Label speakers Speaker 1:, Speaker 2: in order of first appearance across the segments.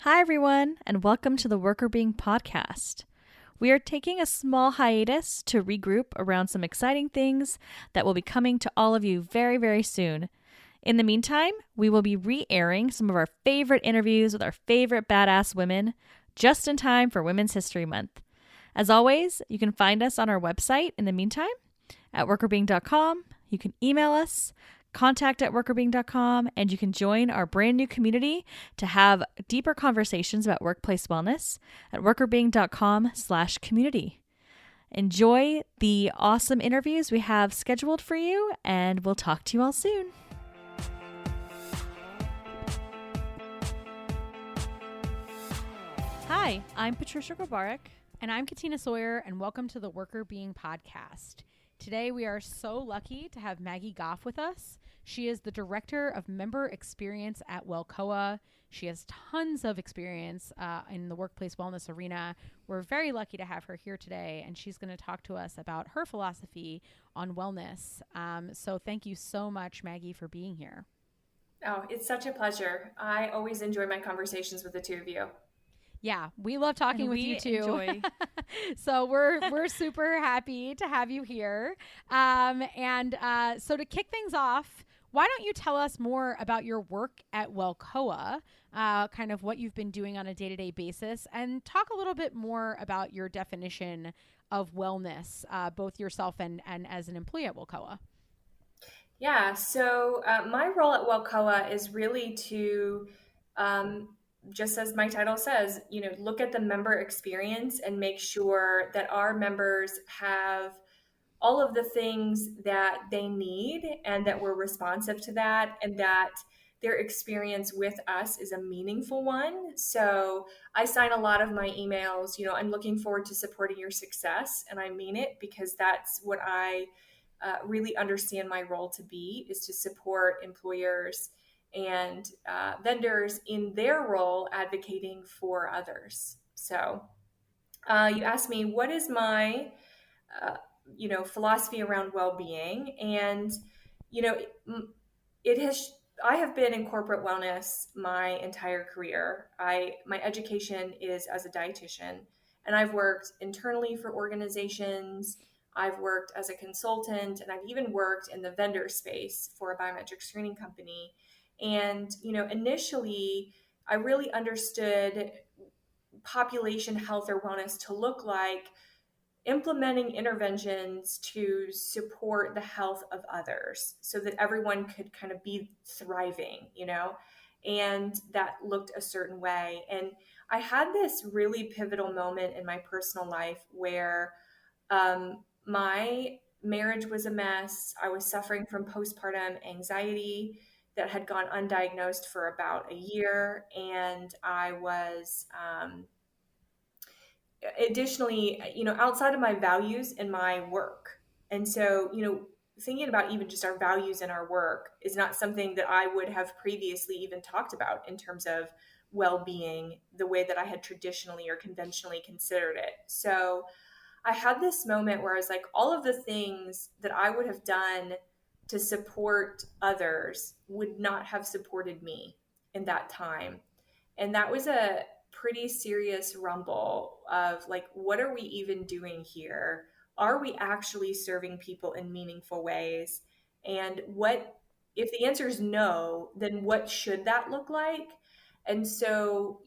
Speaker 1: Hi, everyone, and welcome to the Workr Being podcast. We are taking a small hiatus to regroup around some exciting things that will be coming to all of you very, very soon. In the meantime, we will be re-airing some of our favorite interviews with our favorite badass women just in time for Women's History Month. As always, you can find us on our website in the meantime at workrbeing.com. You can email us, contact@workrbeing.com, and you can join our brand new community to have deeper conversations about workplace wellness at workrbeing.com/community. Enjoy the awesome interviews we have scheduled for you, and we'll talk to you all soon. Hi, I'm Patricia Grabarek.
Speaker 2: And I'm Katina Sawyer, and welcome to the Workr Being podcast. Today, we are so lucky to have Maggie Goff with us. She is the Director of Member Experience at Welkoa. She has tons of experience in the workplace wellness arena. We're very lucky to have her here today, and she's going to talk to us about her philosophy on wellness. So thank you so much, Maggie, for being here.
Speaker 3: Oh, it's such a pleasure. I always enjoy my conversations with the two of you.
Speaker 2: Yeah, we love talking with you too. So we're super happy to have you here. So to kick things off, why don't you tell us more about your work at Welkoa, kind of what you've been doing on a day-to-day basis, and talk a little bit more about your definition of wellness, both yourself and as an employee at Welkoa.
Speaker 3: Yeah, so my role at Welkoa is really to just as my title says, look at the member experience and make sure that our members have all of the things that they need and that we're responsive to that and that their experience with us is a meaningful one. So I sign a lot of my emails, I'm looking forward to supporting your success. And I mean it because that's what I really understand my role to be, is to support employers and vendors in their role advocating for others. So you asked me, what is my, philosophy around well-being? And, it has, I have been in corporate wellness my entire career. My education is as a dietitian, and I've worked internally for organizations. I've worked as a consultant, and I've even worked in the vendor space for a biometric screening company. And, initially, I really understood population health or wellness to look like implementing interventions to support the health of others so that everyone could kind of be thriving, and that looked a certain way. And I had this really pivotal moment in my personal life where my marriage was a mess. I was suffering from postpartum anxiety that had gone undiagnosed for about a year. And I was additionally, outside of my values and my work. And so, thinking about even just our values and our work is not something that I would have previously even talked about in terms of well-being, the way that I had traditionally or conventionally considered it. So I had this moment where I was like, all of the things that I would have done to support others would not have supported me in that time. And that was a pretty serious rumble of like, what are we even doing here? Are we actually serving people in meaningful ways? And what, if the answer is no, then what should that look like? And so,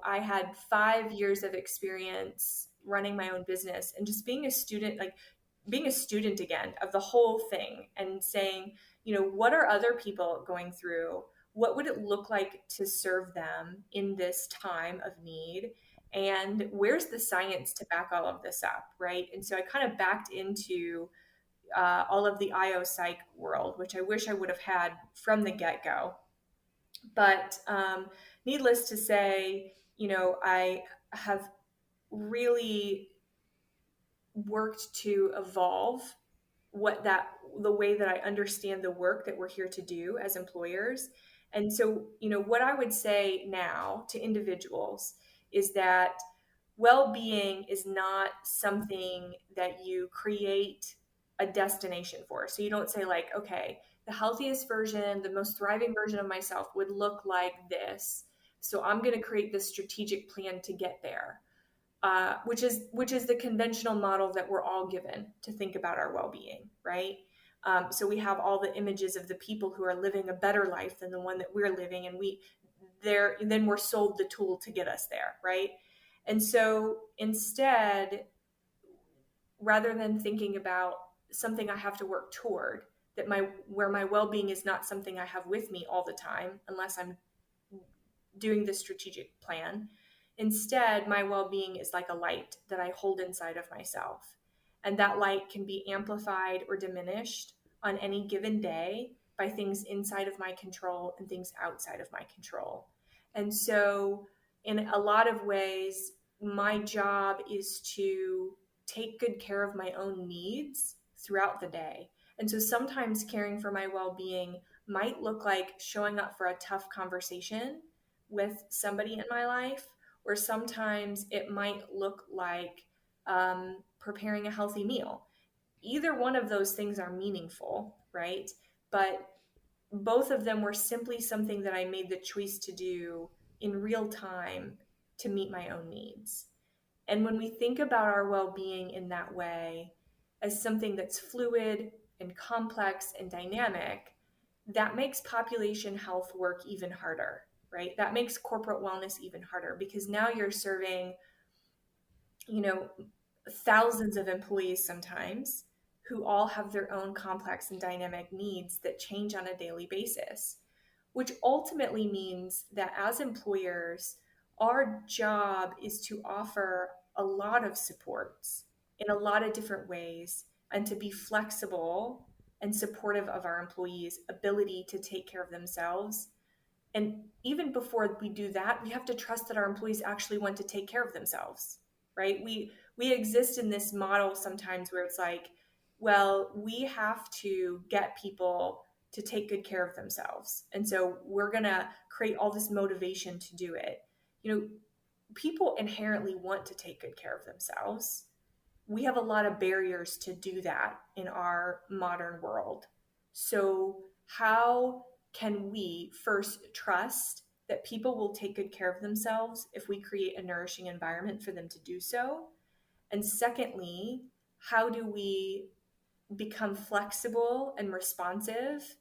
Speaker 3: I had 5 years of experience running my own business and just being a student, like being a student again of the whole thing and saying, what are other people going through? What would it look like to serve them in this time of need? And where's the science to back all of this up, right? And so I kind of backed into all of the IO psych world, which I wish I would have had from the get-go. But needless to say, I have really worked to evolve the way that I understand the work that we're here to do as employers. And so, what I would say now to individuals is that well-being is not something that you create a destination for. So you don't say like, okay, the healthiest version, the most thriving version of myself would look like this. So I'm going to create this strategic plan to get there, which is the conventional model that we're all given to think about our well-being, right? So we have all the images of the people who are living a better life than the one that we're living, and then we're sold the tool to get us there, right? And so instead, rather than thinking about something I have to work toward, where my well-being is not something I have with me all the time, unless I'm doing the strategic plan. Instead, my well-being is like a light that I hold inside of myself. And that light can be amplified or diminished on any given day by things inside of my control and things outside of my control. And so, in a lot of ways, my job is to take good care of my own needs throughout the day. And so sometimes caring for my well-being might look like showing up for a tough conversation with somebody in my life, or sometimes it might look like preparing a healthy meal. Either one of those things are meaningful, right? But both of them were simply something that I made the choice to do in real time to meet my own needs. And when we think about our well-being in that way, as something that's fluid and complex and dynamic, that makes population health work even harder, right? That makes corporate wellness even harder, because now you're serving, thousands of employees sometimes, who all have their own complex and dynamic needs that change on a daily basis, which ultimately means that as employers, our job is to offer a lot of supports in a lot of different ways, and to be flexible and supportive of our employees' ability to take care of themselves. And even before we do that, we have to trust that our employees actually want to take care of themselves, right? We exist in this model sometimes where it's like, well, we have to get people to take good care of themselves. And so we're going to create all this motivation to do it. People inherently want to take good care of themselves. We have a lot of barriers to do that in our modern world. So how can we first trust that people will take good care of themselves if we create a nourishing environment for them to do so? And secondly, how do we become flexible and responsive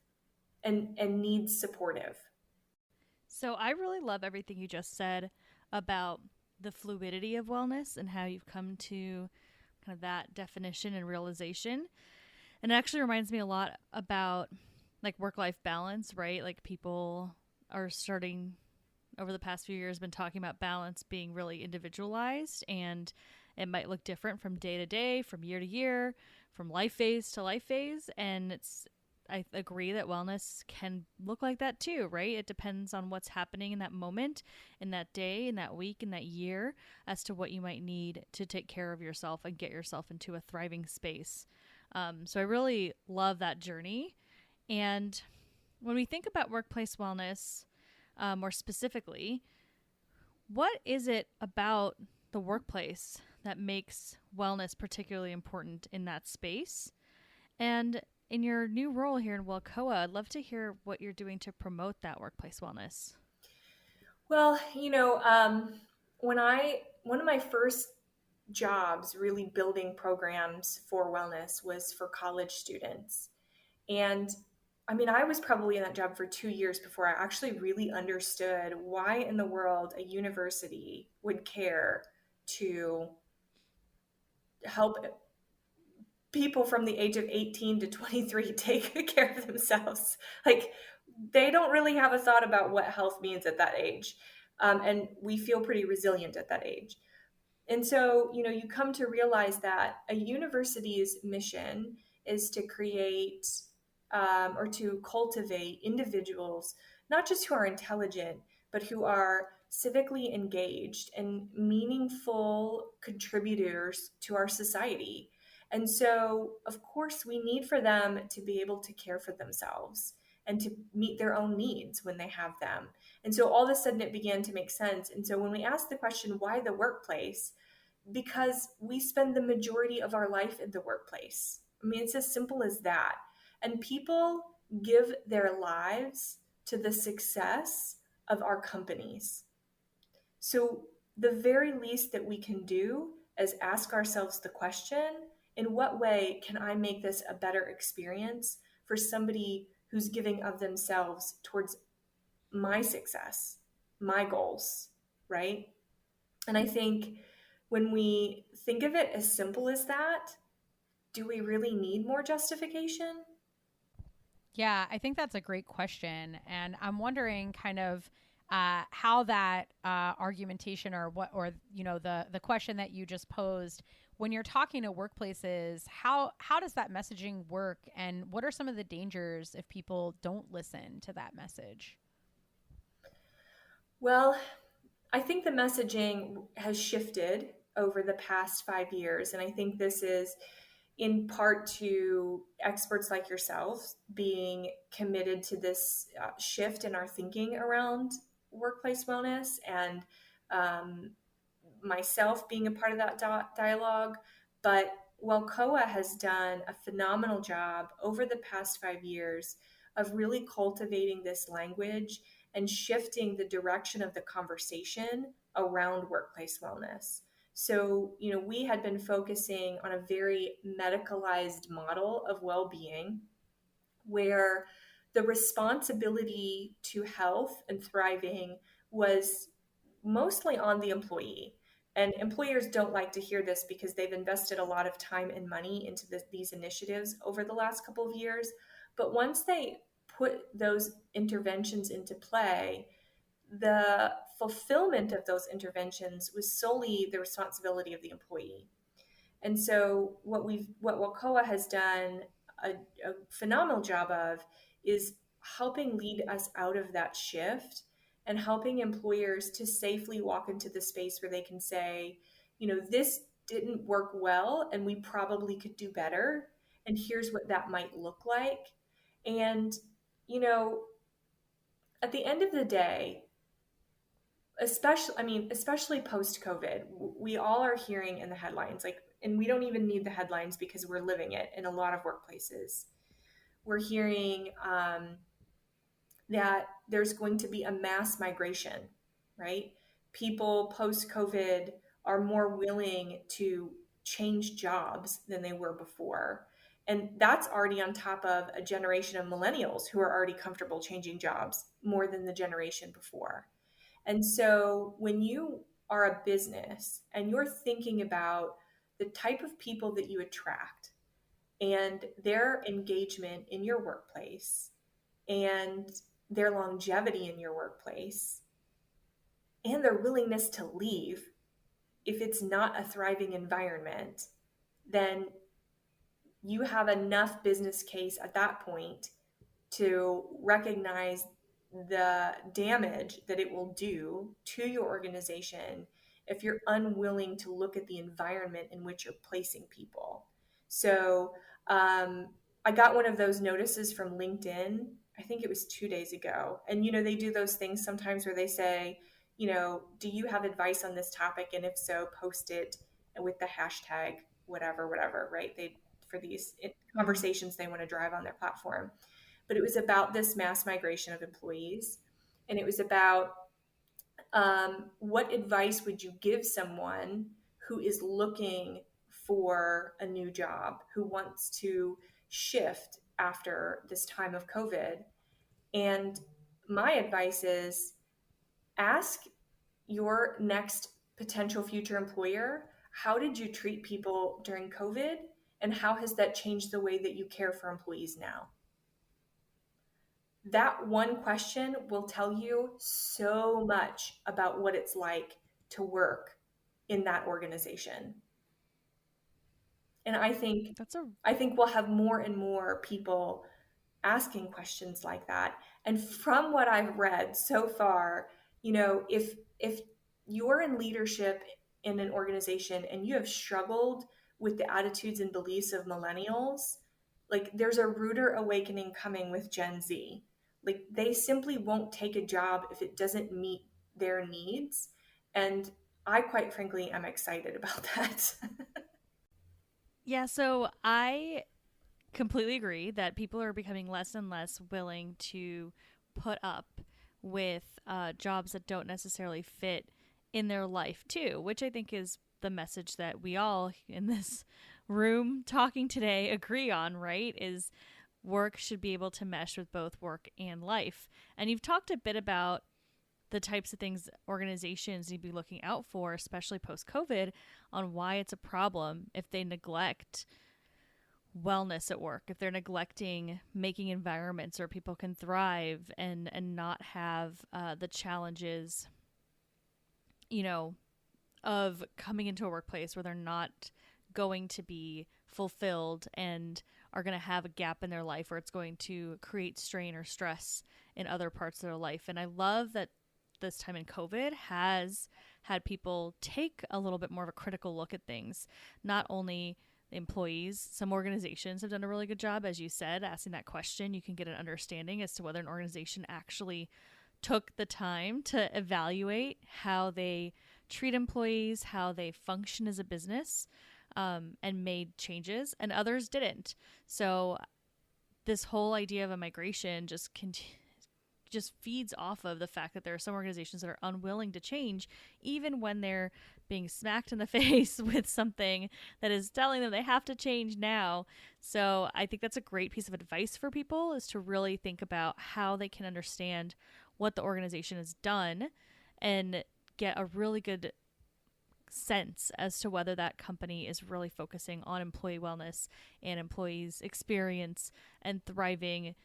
Speaker 3: and needs supportive?
Speaker 1: So I really love everything you just said about the fluidity of wellness and how you've come to kind of that definition and realization. And it actually reminds me a lot about like work-life balance, right? Like people are starting over the past few years been talking about balance being really individualized, and it might look different from day to day, from year to year, from life phase to life phase. And I agree that wellness can look like that too, right? It depends on what's happening in that moment, in that day, in that week, in that year, as to what you might need to take care of yourself and get yourself into a thriving space. So I really love that journey. And when we think about workplace wellness, more specifically, what is it about the workplace that makes wellness particularly important in that space? And in your new role here in Welcoa, I'd love to hear what you're doing to promote that workplace wellness.
Speaker 3: Well, one of my first jobs really building programs for wellness was for college students. And I mean, I was probably in that job for 2 years before I actually really understood why in the world a university would care to help people from the age of 18 to 23 take good care of themselves. Like, they don't really have a thought about what health means at that age. And we feel pretty resilient at that age. And so, you come to realize that a university's mission is to create or to cultivate individuals, not just who are intelligent, but who are civically engaged and meaningful contributors to our society. And so, of course, we need for them to be able to care for themselves and to meet their own needs when they have them. And so all of a sudden it began to make sense. And so when we ask the question, why the workplace? Because we spend the majority of our life in the workplace. I mean, it's as simple as that. And people give their lives to the success of our companies. So the very least that we can do is ask ourselves the question, in what way can I make this a better experience for somebody who's giving of themselves towards my success, my goals, right? And I think when we think of it as simple as that, do we really need more justification?
Speaker 2: Yeah, I think that's a great question. And I'm wondering kind of how that argumentation or what, or, the question that you just posed, when you're talking to workplaces, how does that messaging work? And what are some of the dangers if people don't listen to that message?
Speaker 3: Well, I think the messaging has shifted over the past 5 years. And I think this is in part to experts like yourself being committed to this shift in our thinking around workplace wellness, and um, myself being a part of that dialogue. But Welcoa has done a phenomenal job over the past 5 years of really cultivating this language and shifting the direction of the conversation around workplace wellness. So, we had been focusing on a very medicalized model of well being where the responsibility to health and thriving was mostly on the employee. And employers don't like to hear this because they've invested a lot of time and money into these initiatives over the last couple of years. But once they put those interventions into play, the fulfillment of those interventions was solely the responsibility of the employee. And so what Wakoa has done a phenomenal job of is helping lead us out of that shift and helping employers to safely walk into the space where they can say, this didn't work well and we probably could do better. And here's what that might look like. And, you know, at the end of the day, especially post COVID, we all are hearing in the headlines, like, and we don't even need the headlines because we're living it in a lot of workplaces. We're hearing that there's going to be a mass migration, right? People post COVID are more willing to change jobs than they were before. And that's already on top of a generation of millennials who are already comfortable changing jobs more than the generation before. And so when you are a business and you're thinking about the type of people that you attract and their engagement in your workplace and their longevity in your workplace and their willingness to leave if it's not a thriving environment, then you have enough business case at that point to recognize the damage that it will do to your organization if you're unwilling to look at the environment in which you're placing people. So I got one of those notices from LinkedIn. I think it was 2 days ago. And, they do those things sometimes where they say, do you have advice on this topic? And if so, post it with the hashtag, whatever, right? For these conversations they want to drive on their platform. But it was about this mass migration of employees. And it was about what advice would you give someone who is looking for a new job, who wants to shift after this time of COVID? And my advice is ask your next potential future employer, how did you treat people during COVID? And how has that changed the way that you care for employees now? That one question will tell you so much about what it's like to work in that organization. And I think we'll have more and more people asking questions like that. And from what I've read so far, if you're in leadership in an organization and you have struggled with the attitudes and beliefs of millennials, like there's a ruder awakening coming with Gen Z. Like they simply won't take a job if it doesn't meet their needs. And I quite frankly am excited about that.
Speaker 1: Yeah, so I completely agree that people are becoming less and less willing to put up with jobs that don't necessarily fit in their life too, which I think is the message that we all in this room talking today agree on, right? Is work should be able to mesh with both work and life. And you've talked a bit about the types of things organizations need to be looking out for, especially post-COVID, on why it's a problem if they neglect wellness at work, if they're neglecting making environments where people can thrive and not have the challenges, of coming into a workplace where they're not going to be fulfilled and are going to have a gap in their life where it's going to create strain or stress in other parts of their life. And I love that this time in COVID has had people take a little bit more of a critical look at things. Not only employees, some organizations have done a really good job, as you said, asking that question. You can get an understanding as to whether an organization actually took the time to evaluate how they treat employees, how they function as a business, and made changes, and others didn't. So this whole idea of a migration just feeds off of the fact that there are some organizations that are unwilling to change, even when they're being smacked in the face with something that is telling them they have to change now. So I think that's a great piece of advice for people, is to really think about how they can understand what the organization has done and get a really good sense as to whether that company is really focusing on employee wellness and employees' experience and thriving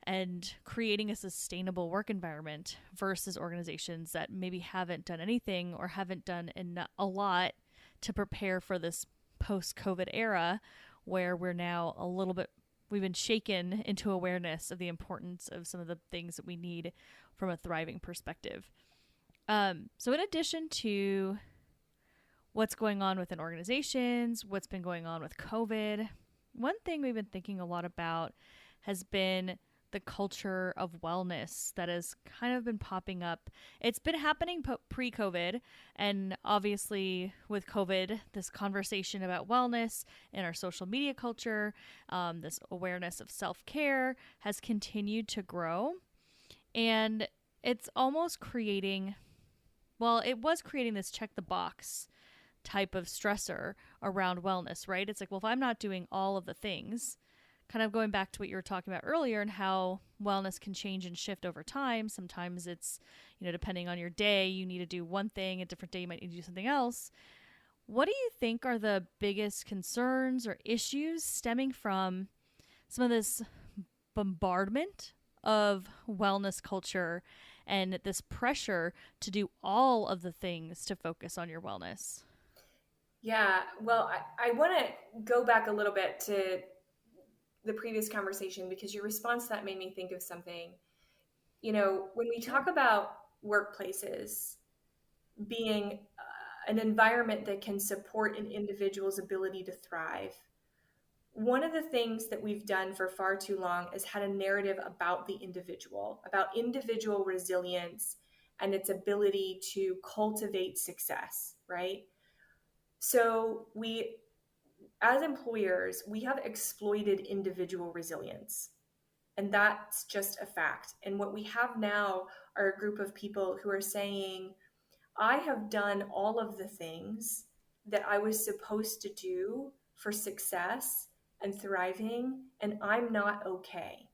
Speaker 1: and creating a sustainable work environment versus organizations that maybe haven't done anything or haven't done a lot to prepare for this post-COVID era, where we're now we've been shaken into awareness of the importance of some of the things that we need from a thriving perspective. So in addition to what's going on within organizations, what's been going on with COVID, one thing we've been thinking a lot about has been the culture of wellness that has kind of been popping up. It's been happening pre-COVID, and obviously with COVID, this conversation about wellness in our social media culture, this awareness of self-care has continued to grow, and it's almost it was creating this check the box type of stressor around wellness, right? It's like, well, if I'm not doing all of the things, kind of going back to what you were talking about earlier and how wellness can change and shift over time. Sometimes it's, depending on your day, you need to do one thing. A different day, you might need to do something else. What do you think are the biggest concerns or issues stemming from some of this bombardment of wellness culture and this pressure to do all of the things to focus on your wellness?
Speaker 3: Yeah, well, I want to go back a little bit to the previous conversation, because your response to that made me think of something. When we talk about workplaces being an environment that can support an individual's ability to thrive, one of the things that we've done for far too long is had a narrative about the individual, about individual resilience and its ability to cultivate success, right? So as employers, we have exploited individual resilience, and that's just a fact. And what we have now are a group of people who are saying, I have done all of the things that I was supposed to do for success and thriving, and I'm not okay.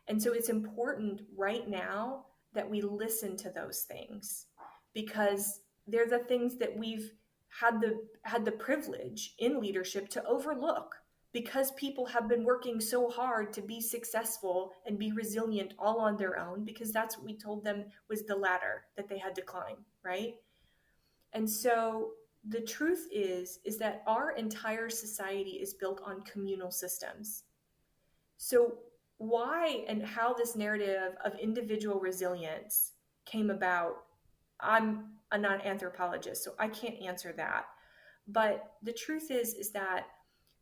Speaker 3: And so it's important right now that we listen to those things, because they're the things that we've had the privilege in leadership to overlook, because people have been working so hard to be successful and be resilient all on their own, because that's what we told them was the ladder that they had to climb, right? And so the truth is that our entire society is built on communal systems. So why and how this narrative of individual resilience came about, I'm not an anthropologist, so I can't answer that. But the truth is that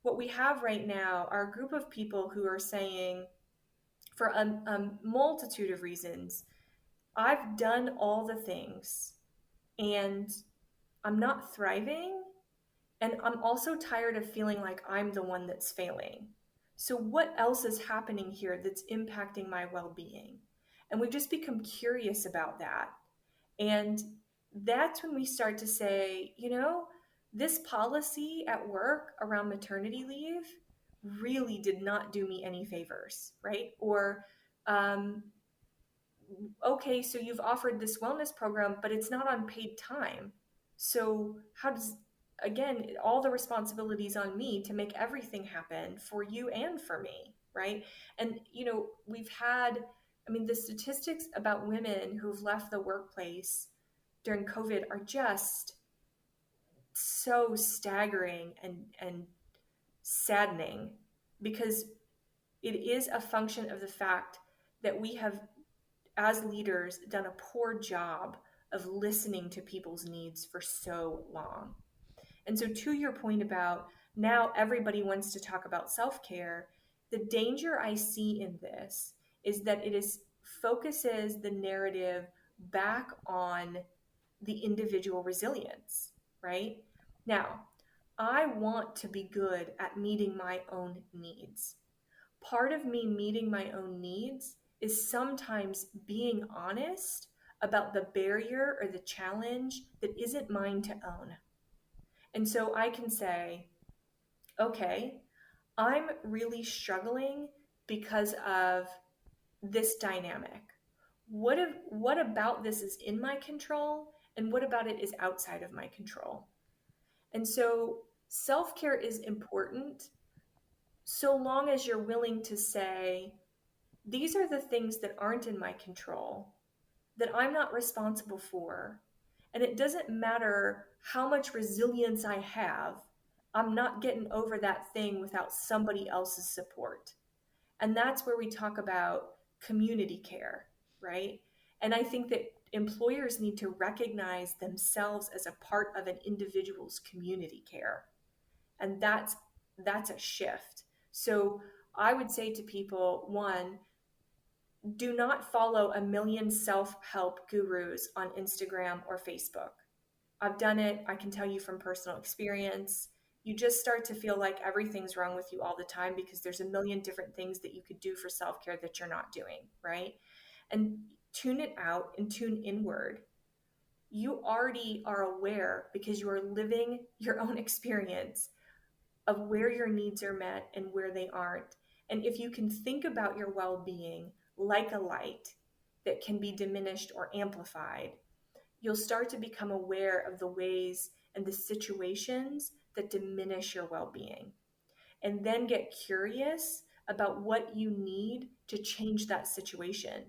Speaker 3: what we have right now are a group of people who are saying, for a multitude of reasons, I've done all the things and I'm not thriving, and I'm also tired of feeling like I'm the one that's failing. So what else is happening here that's impacting my well-being? And we've just become curious about that. And that's when we start to say, this policy at work around maternity leave really did not do me any favors, right? Or, um, okay, so you've offered this wellness program, but it's not on paid time. So how does, again, all the responsibilities on me to make everything happen for you and for me, right? And, we've had, the statistics about women who've left the workplace during COVID are just so staggering and saddening, because it is a function of the fact that we have, as leaders, done a poor job of listening to people's needs for so long. And so, to your point about now everybody wants to talk about self-care, the danger I see in this is that it focuses the narrative back on the individual resilience, right? Now, I want to be good at meeting my own needs. Part of me meeting my own needs is sometimes being honest about the barrier or the challenge that isn't mine to own. And so I can say, okay, I'm really struggling because of this dynamic. What about this is in my control, and what about it is outside of my control? And so self-care is important so long as you're willing to say, these are the things that aren't in my control, that I'm not responsible for. And it doesn't matter how much resilience I have, I'm not getting over that thing without somebody else's support. And that's where we talk about community care, right? And I think that employers need to recognize themselves as a part of an individual's community care. And that's a shift. So I would say to people, one, do not follow a million self-help gurus on Instagram or Facebook. I've done it. I can tell you from personal experience. You just start to feel like everything's wrong with you all the time because there's a million different things that you could do for self-care that you're not doing, right? And tune it out and tune inward. You already are aware because you are living your own experience of where your needs are met and where they aren't. And if you can think about your well-being like a light that can be diminished or amplified, you'll start to become aware of the ways and the situations that diminish your well-being. And then get curious about what you need to change that situation.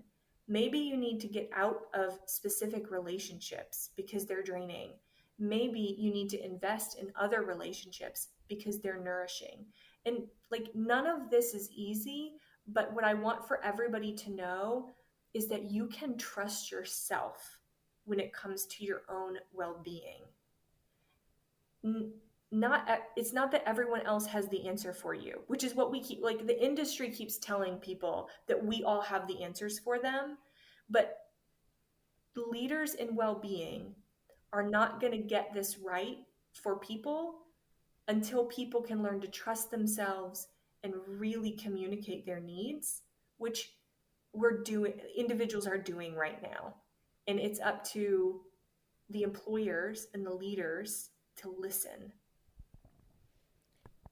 Speaker 3: Maybe you need to get out of specific relationships because they're draining. Maybe you need to invest in other relationships because they're nourishing. And none of this is easy, but what I want for everybody to know is that you can trust yourself when it comes to your own well-being. It's not that everyone else has the answer for you, which is what we keep, the industry keeps telling people that we all have the answers for them. But leaders in well-being are not going to get this right for people until people can learn to trust themselves and really communicate their needs, which individuals are doing right now. And it's up to the employers and the leaders to listen.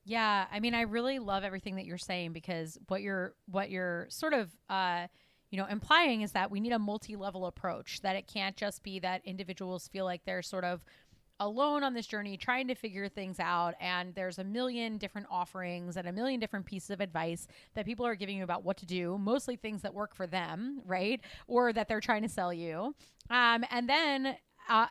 Speaker 2: Yeah, I mean, I really love everything that you're saying, because what you're sort of implying is that we need a multi-level approach, that it can't just be that individuals feel like they're sort of alone on this journey trying to figure things out, and there's a million different offerings and a million different pieces of advice that people are giving you about what to do, mostly things that work for them, right? Or that they're trying to sell you. And then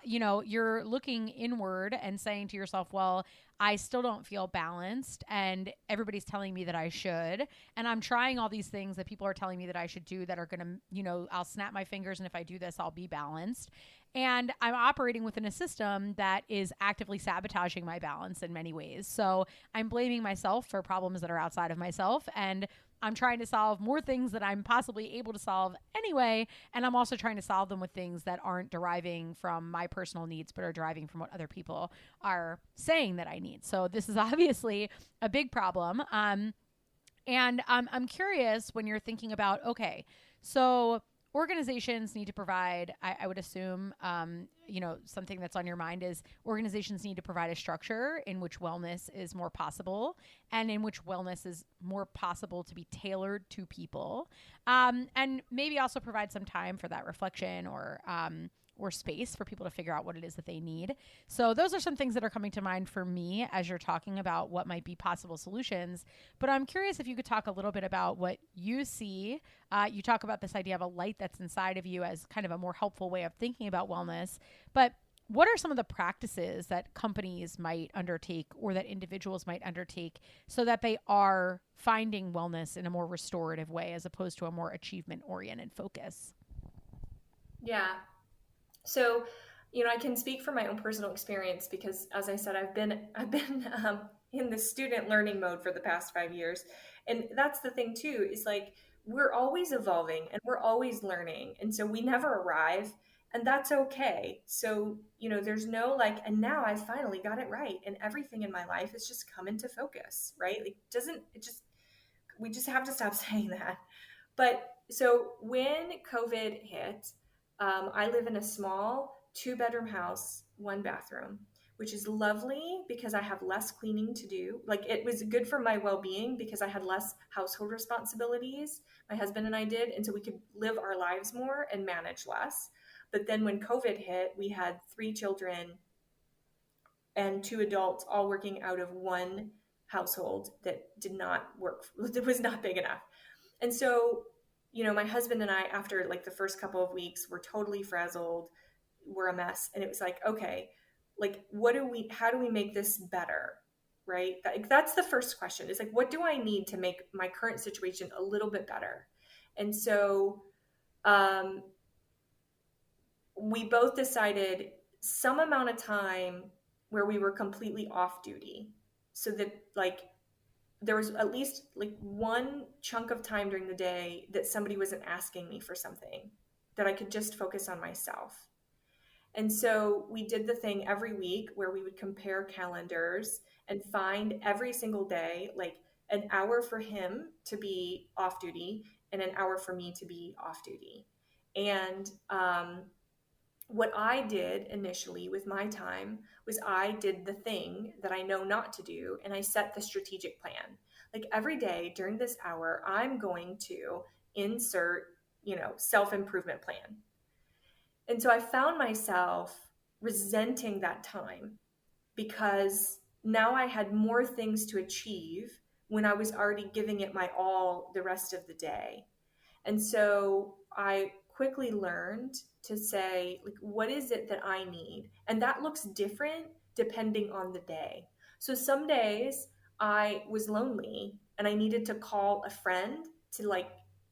Speaker 2: you're looking inward and saying to yourself, well, I still don't feel balanced, and everybody's telling me that I should. And I'm trying all these things that people are telling me that I should do that are going to, I'll snap my fingers, and if I do this, I'll be balanced. And I'm operating within a system that is actively sabotaging my balance in many ways. So I'm blaming myself for problems that are outside of myself, and I'm trying to solve more things that I'm possibly able to solve anyway. And I'm also trying to solve them with things that aren't deriving from my personal needs, but are deriving from what other people are saying that I need. So this is obviously a big problem. And I'm curious, when you're thinking about, okay, so organizations need to provide, I would assume, something that's on your mind is organizations need to provide a structure in which wellness is more possible and in which wellness is more possible to be tailored to people. And maybe also provide some time for that reflection or space for people to figure out what it is that they need. So those are some things that are coming to mind for me as you're talking about what might be possible solutions. But I'm curious if you could talk a little bit about what you see. You talk about this idea of a light that's inside of you as kind of a more helpful way of thinking about wellness. But what are some of the practices that companies might undertake or that individuals might undertake so that they are finding wellness in a more restorative way as opposed to a more achievement-oriented focus?
Speaker 3: Yeah. So, I can speak from my own personal experience because, as I said, I've been in the student learning mode for the past 5 years, and that's the thing too. Is like we're always evolving and we're always learning, and so we never arrive, and that's okay. So, there's no like, and now I finally got it right, and everything in my life is just come into focus, right? Like, doesn't it just? We just have to stop saying that. But so when COVID hit, I live in a small 2-bedroom house, 1 bathroom, which is lovely because I have less cleaning to do. Like it was good for my well-being because I had less household responsibilities. My husband and I did. And so we could live our lives more and manage less. But then when COVID hit, we had 3 children and 2 adults all working out of one household that did not work. It was not big enough. And so, my husband and I, after like the first couple of weeks, were totally frazzled. We're a mess. And it was like, okay, like, how do we make this better? Right. That's the first question. It's like, what do I need to make my current situation a little bit better? And so, we both decided some amount of time where we were completely off duty so that like there was at least like one chunk of time during the day that somebody wasn't asking me for something, that I could just focus on myself. And so we did the thing every week where we would compare calendars and find every single day like an hour for him to be off duty and an hour for me to be off duty. And what I did initially with my time was I did the thing that I know not to do, and I set the strategic plan. Like every day during this hour, I'm going to insert, self-improvement plan. And so I found myself resenting that time because now I had more things to achieve when I was already giving it my all the rest of the day. And so I quickly learned to say, like, what is it that I need? And that looks different depending on the day. So some days I was lonely and I needed to call a friend to like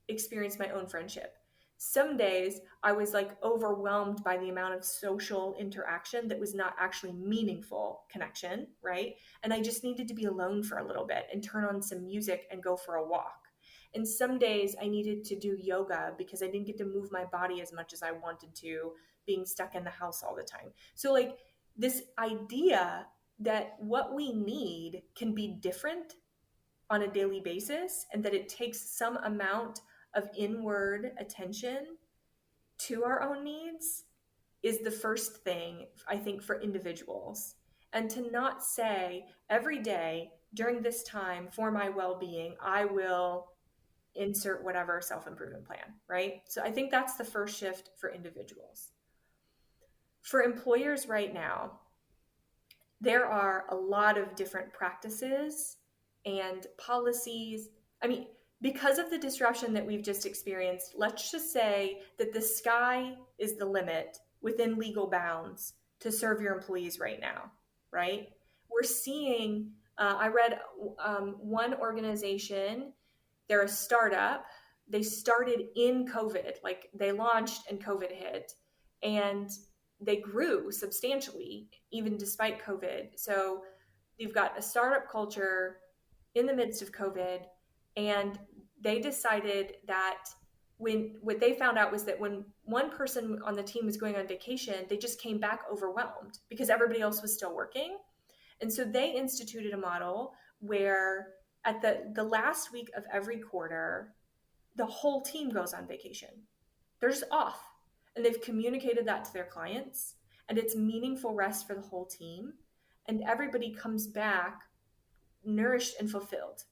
Speaker 3: experience my own friendship. Some days I was like overwhelmed by the amount of social interaction that was not actually meaningful connection, right? And I just needed to be alone for a little bit and turn on some music and go for a walk. And some days I needed to do yoga because I didn't get to move my body as much as I wanted to, being stuck in the house all the time. So like this idea that what we need can be different on a daily basis and that it takes some amount of inward attention to our own needs is the first thing, I think, for individuals. And to not say every day during this time for my well-being, I will insert whatever self-improvement plan, right? So I think that's the first shift for individuals. For employers right now, there are a lot of different practices and policies. I mean, because of the disruption that we've just experienced, let's just say that the sky is the limit within legal bounds to serve your employees right now, right? We're seeing, I read one organization, they're a startup. They started in COVID, like they launched and COVID hit, and they grew substantially even despite COVID. So you've got a startup culture in the midst of COVID, and they decided that what they found out was that when one person on the team was going on vacation, they just came back overwhelmed because everybody else was still working. And so they instituted a model where at the last week of every quarter, the whole team goes on vacation. They're just off. And they've communicated that to their clients, and it's meaningful rest for the whole team. And everybody comes back nourished and fulfilled,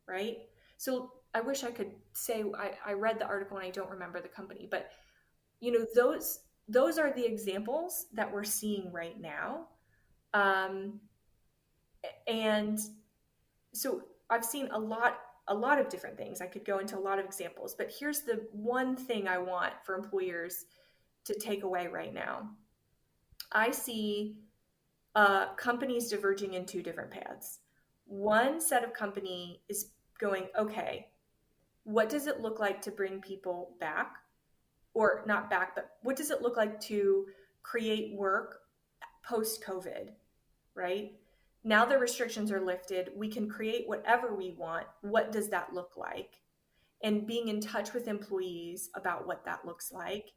Speaker 3: right? So I wish I could say I read the article and I don't remember the company, but those are the examples that we're seeing right now. And so I've seen a lot of different things. I could go into a lot of examples, but here's the one thing I want for employers to take away right now. I see companies diverging in two different paths. One set of company is going, okay, what does it look like to bring people back? Or not back, but what does it look like to create work post-COVID, right? Now the restrictions are lifted. We can create whatever we want. What does that look like? And being in touch with employees about what that looks like,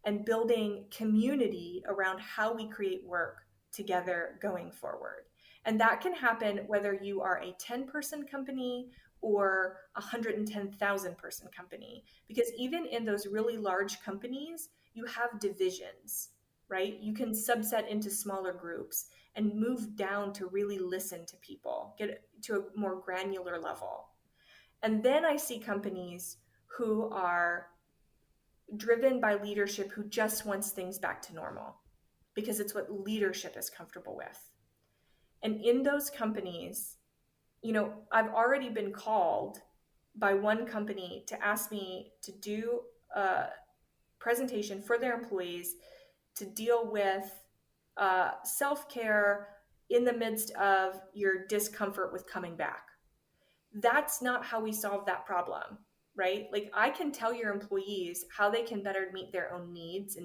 Speaker 3: and building community around how we create work together going forward. And that can happen whether you are a 10-person company or a 110,000 person company, because even in those really large companies, you have divisions, right? You can subset into smaller groups and move down to really listen to people, get to a more granular level. And then I see companies who are driven by leadership who just wants things back to normal because it's what leadership is comfortable with. And in those companies, I've already been called by one company to ask me to do a presentation for their employees to deal with self-care in the midst of your discomfort with coming back. That's not how we solve that problem, right? Like, I can tell your employees how they can better meet their own needs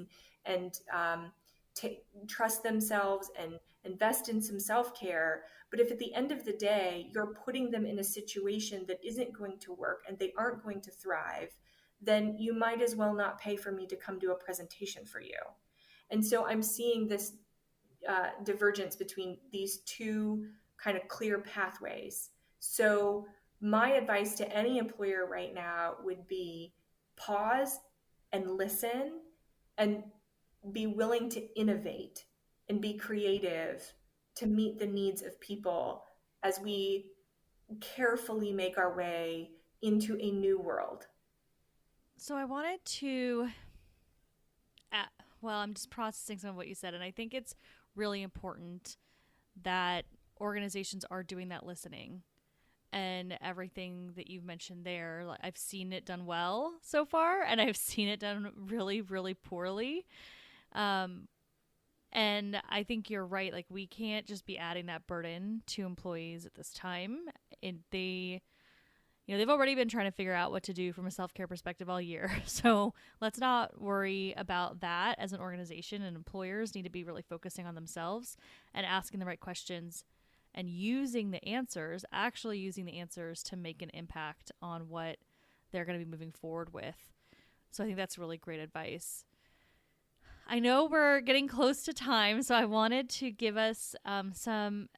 Speaker 3: and trust themselves and invest in some self-care. But if at the end of the day, you're putting them in a situation that isn't going to work and they aren't going to thrive, then you might as well not pay for me to come do a presentation for you. And so I'm seeing this divergence between these two kind of clear pathways. So my advice to any employer right now would be pause and listen and be willing to innovate and be creative to meet the needs of people as we carefully make our way into a new world.
Speaker 1: So I wanted to, I'm just processing some of what you said, and I think it's really important that organizations are doing that listening. And everything that you've mentioned there, like, I've seen it done well so far, and I've seen it done really, really poorly. And I think you're right. Like, we can't just be adding that burden to employees at this time. They've already been trying to figure out what to do from a self-care perspective all year. So let's not worry about that as an organization, and employers need to be really focusing on themselves and asking the right questions and actually using the answers to make an impact on what they're going to be moving forward with. So I think that's really great advice. I know we're getting close to time, so I wanted to give us an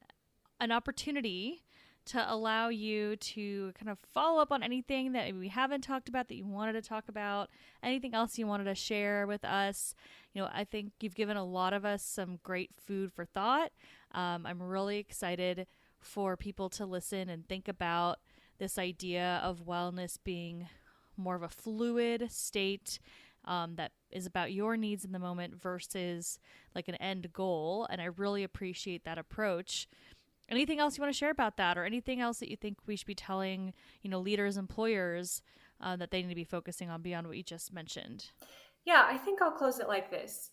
Speaker 1: opportunity to allow you to kind of follow up on anything that we haven't talked about that you wanted to talk about, anything else you wanted to share with us. I think you've given a lot of us some great food for thought. I'm really excited for people to listen and think about this idea of wellness being more of a fluid state that is about your needs in the moment versus like an end goal. And I really appreciate that approach. Anything else you want to share about that, or anything else that you think we should be telling, leaders, employers that they need to be focusing on beyond what you just mentioned?
Speaker 3: Yeah, I think I'll close it like this.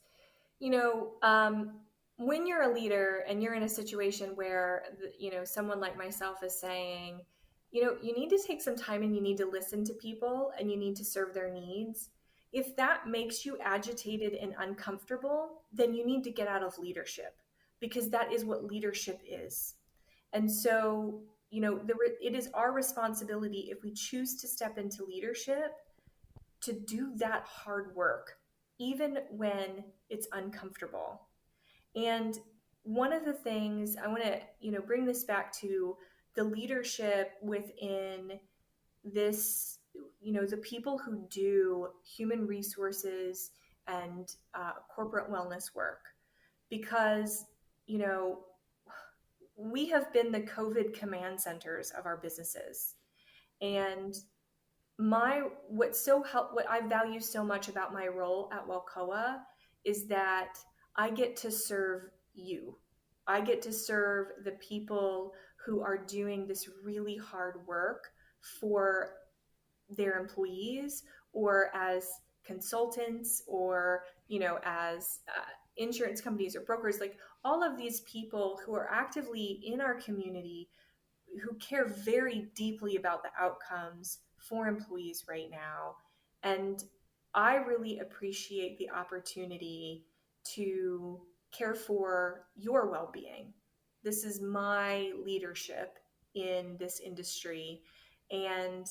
Speaker 3: When you're a leader and you're in a situation where, someone like myself is saying, you need to take some time and you need to listen to people and you need to serve their needs. If that makes you agitated and uncomfortable, then you need to get out of leadership, because that is what leadership is. And so, it is our responsibility, if we choose to step into leadership, to do that hard work, even when it's uncomfortable. And one of the things I want to, bring this back to the leadership within this the people who do human resources and corporate wellness work, because, we have been the COVID command centers of our businesses. And what I value so much about my role at Welcoa is that I get to serve you. I get to serve the people who are doing this really hard work for their employees, or as consultants, or as insurance companies or brokers, like all of these people who are actively in our community, who care very deeply about the outcomes for employees right now. And I really appreciate the opportunity to care for your well-being. This is my leadership in this industry. And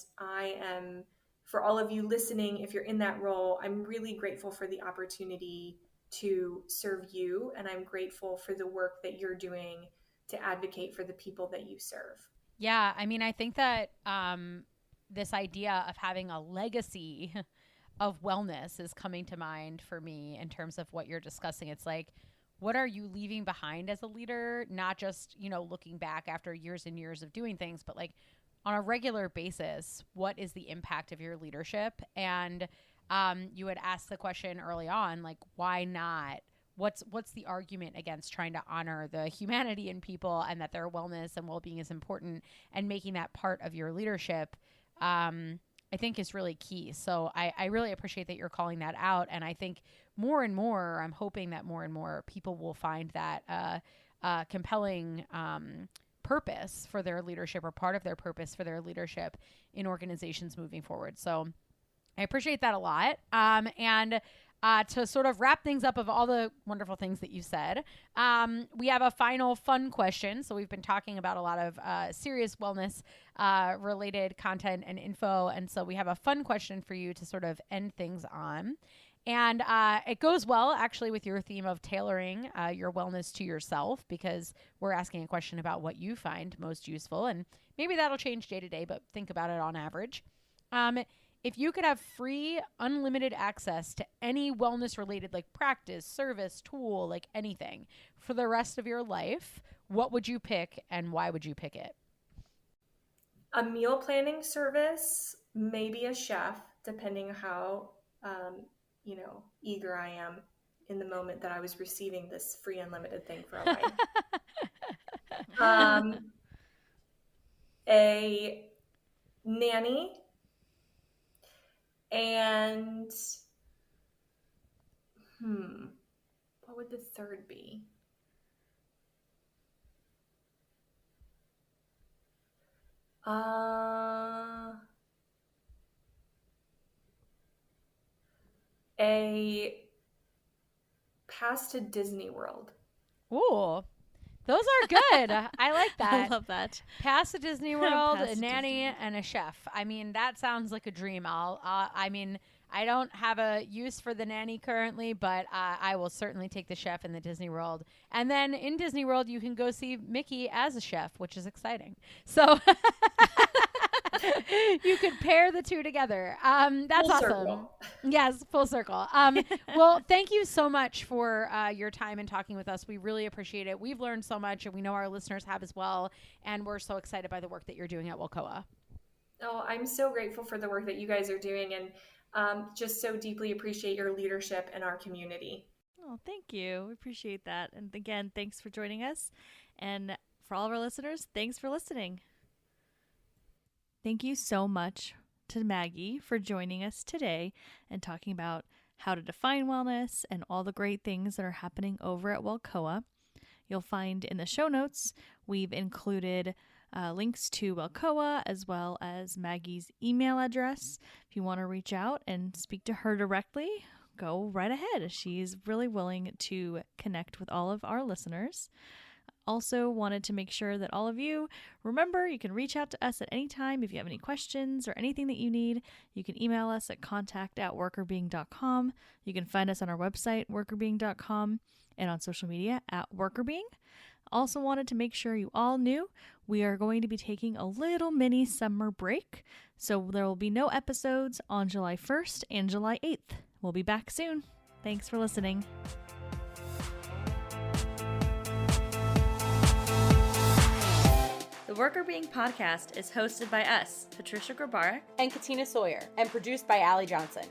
Speaker 3: for all of you listening, if you're in that role, I'm really grateful for the opportunity to serve you. And I'm grateful for the work that you're doing to advocate for the people that you serve.
Speaker 2: Yeah, I mean, I think that this idea of having a legacy of wellness is coming to mind for me in terms of what you're discussing. It's like, what are you leaving behind as a leader? Not just, looking back after years and years of doing things, but like on a regular basis, what is the impact of your leadership? And you had asked the question early on, like, why not? What's the argument against trying to honor the humanity in people and that their wellness and well-being is important, and making that part of your leadership, I think is really key. So I really appreciate that you're calling that out. And I think more and more, I'm hoping that more and more people will find that compelling purpose for their leadership, or part of their purpose for their leadership in organizations moving forward. So I appreciate that a lot. And to sort of wrap things up of all the wonderful things that you said, we have a final fun question. So we've been talking about a lot of serious wellness related content and info. And so we have a fun question for you to sort of end things on. And it goes well, actually, with your theme of tailoring your wellness to yourself, because we're asking a question about what you find most useful. And maybe that'll change day to day, but think about it on average. If you could have free, unlimited access to any wellness-related, like practice, service, tool, like anything, for the rest of your life, what would you pick, and why would you pick it?
Speaker 3: A meal planning service, maybe a chef, depending how, eager I am in the moment that I was receiving this free, unlimited thing for a life. A nanny. And what would the third be? A pass to Disney World.
Speaker 2: Ooh, those are good. I like that.
Speaker 1: I love that.
Speaker 2: Pass to Disney World, a nanny, and a chef. I mean, that sounds like a dream. I don't have a use for the nanny currently, but I will certainly take the chef in the Disney World. And then in Disney World, you can go see Mickey as a chef, which is exciting. So you could pair the two together. That's
Speaker 3: full
Speaker 2: awesome.
Speaker 3: Circle.
Speaker 2: Yes, full circle. Well, thank you so much for your time and talking with us. We really appreciate it. We've learned so much, and we know our listeners have as well. And we're so excited by the work that you're doing at Welcoa.
Speaker 3: Oh, I'm so grateful for the work that you guys are doing, and just so deeply appreciate your leadership in our community.
Speaker 1: Oh, thank you. We appreciate that. And again, thanks for joining us. And for all of our listeners, thanks for listening. Thank you so much to Maggie for joining us today and talking about how to define wellness and all the great things that are happening over at Welcoa. You'll find in the show notes, we've included links to Welcoa as well as Maggie's email address. If you want to reach out and speak to her directly, go right ahead. She's really willing to connect with all of our listeners. Also wanted to make sure that all of you remember you can reach out to us at any time if you have any questions or anything that you need. You can email us at contact@workrbeing.com. You can find us on our website, workrbeing.com, and on social media at workrbeing. Also wanted to make sure you all knew we are going to be taking a little mini summer break, so there will be no episodes on July 1st and July 8th. We'll be back soon. Thanks for listening. The Workr Being podcast is hosted by us, Patricia Grabarek
Speaker 2: and Katina Sawyer, and produced by Allie Johnson.